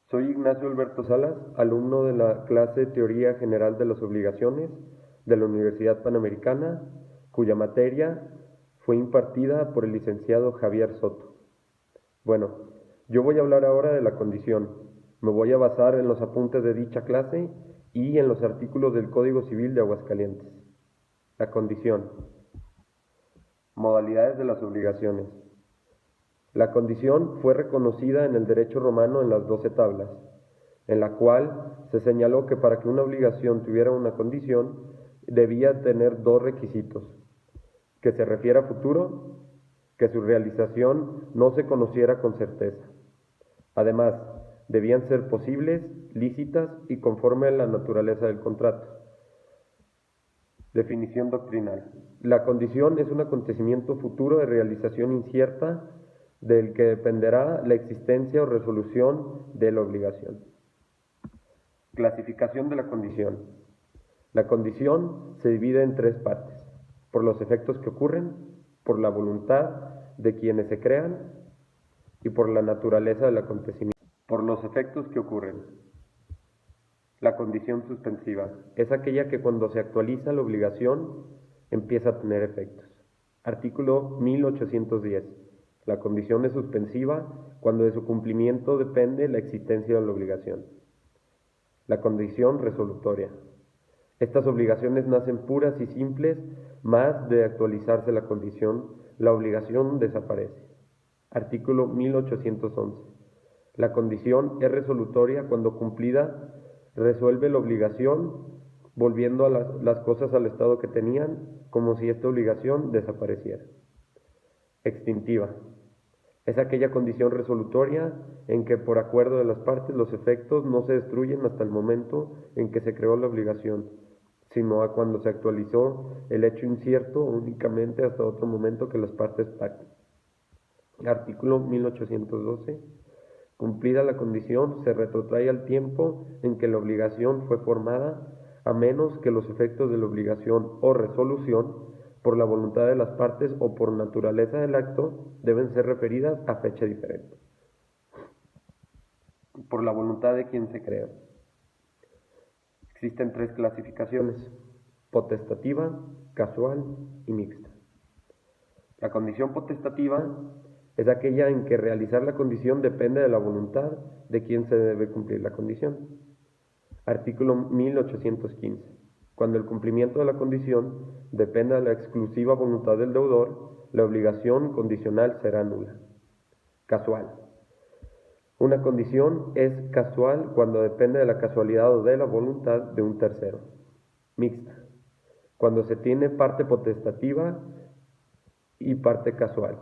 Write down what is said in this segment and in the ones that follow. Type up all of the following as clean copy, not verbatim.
Soy Ignacio Alberto Salas, alumno de la clase Teoría General de las Obligaciones de la Universidad Panamericana, cuya materia fue impartida por el licenciado Javier Soto. Bueno, yo voy a hablar ahora de la condición. Me voy a basar en los apuntes de dicha clase y en los artículos del Código Civil de Aguascalientes. La condición. Modalidades de las obligaciones. La condición fue reconocida en el derecho romano en las 12 tablas, en la cual se señaló que para que una obligación tuviera una condición, debía tener dos requisitos: que se refiera a futuro, que su realización no se conociera con certeza. Además, debían ser posibles, lícitas y conforme a la naturaleza del contrato. Definición doctrinal. La condición es un acontecimiento futuro de realización incierta del que dependerá la existencia o resolución de la obligación. Clasificación de la condición. La condición se divide en tres partes: por los efectos que ocurren, por la voluntad de quienes se crean y por la naturaleza del acontecimiento. Por los efectos que ocurren. La condición suspensiva es aquella que cuando se actualiza la obligación empieza a tener efectos. Artículo 1810. La condición es suspensiva cuando de su cumplimiento depende la existencia de la obligación. La condición resolutoria. Estas obligaciones nacen puras y simples, mas de actualizarse la condición, la obligación desaparece. Artículo 1811. La condición es resolutoria cuando cumplida resuelve la obligación, volviendo a las cosas al estado que tenían, como si esta obligación desapareciera. Extintiva. Es aquella condición resolutoria en que por acuerdo de las partes los efectos no se destruyen hasta el momento en que se creó la obligación, sino a cuando se actualizó el hecho incierto únicamente hasta otro momento que las partes pacten. Artículo 1812. Cumplida la condición, se retrotrae al tiempo en que la obligación fue formada, a menos que los efectos de la obligación o resolución, por la voluntad de las partes o por naturaleza del acto, deben ser referidas a fecha diferente. Por la voluntad de quien se crea. Existen tres clasificaciones: potestativa, casual y mixta. La condición potestativa es aquella en que realizar la condición depende de la voluntad de quien se debe cumplir la condición. Artículo 1815. Cuando el cumplimiento de la condición dependa de la exclusiva voluntad del deudor, la obligación condicional será nula. Casual. Una condición es casual cuando depende de la casualidad o de la voluntad de un tercero. Mixta. Cuando se tiene parte potestativa y parte casual.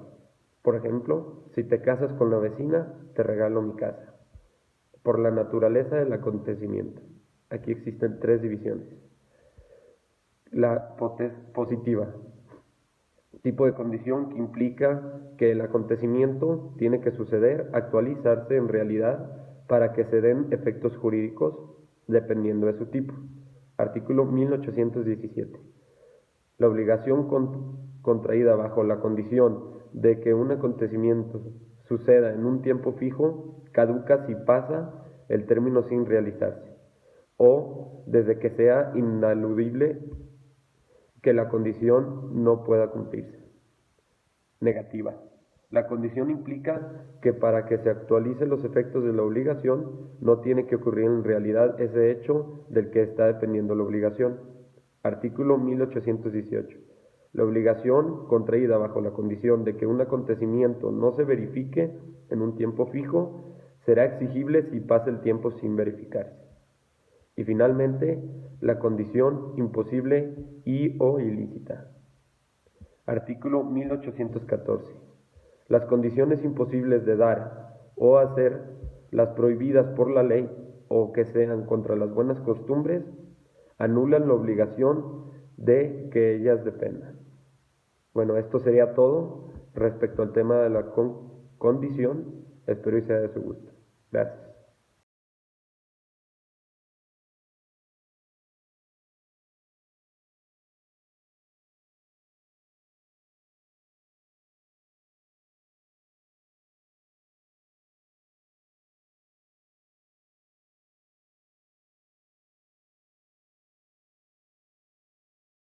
Por ejemplo, si te casas con la vecina, te regalo mi casa. Por la naturaleza del acontecimiento. Aquí existen tres divisiones. La positiva. Tipo de condición que implica que el acontecimiento tiene que suceder, actualizarse en realidad para que se den efectos jurídicos dependiendo de su tipo. Artículo 1817. La obligación contraída bajo la condición de que un acontecimiento suceda en un tiempo fijo caduca si pasa el término sin realizarse, o desde que sea inaludible que la condición no pueda cumplirse. Negativa. La condición implica que para que se actualicen los efectos de la obligación no tiene que ocurrir en realidad ese hecho del que está dependiendo la obligación. Artículo 1818. La obligación contraída bajo la condición de que un acontecimiento no se verifique en un tiempo fijo será exigible si pasa el tiempo sin verificarse. Y finalmente, la condición imposible y o ilícita. Artículo 1814. Las condiciones imposibles de dar o hacer, las prohibidas por la ley o que sean contra las buenas costumbres, anulan la obligación de que ellas dependan. Bueno, esto sería todo respecto al tema de la condición. Espero y sea de su gusto. Gracias.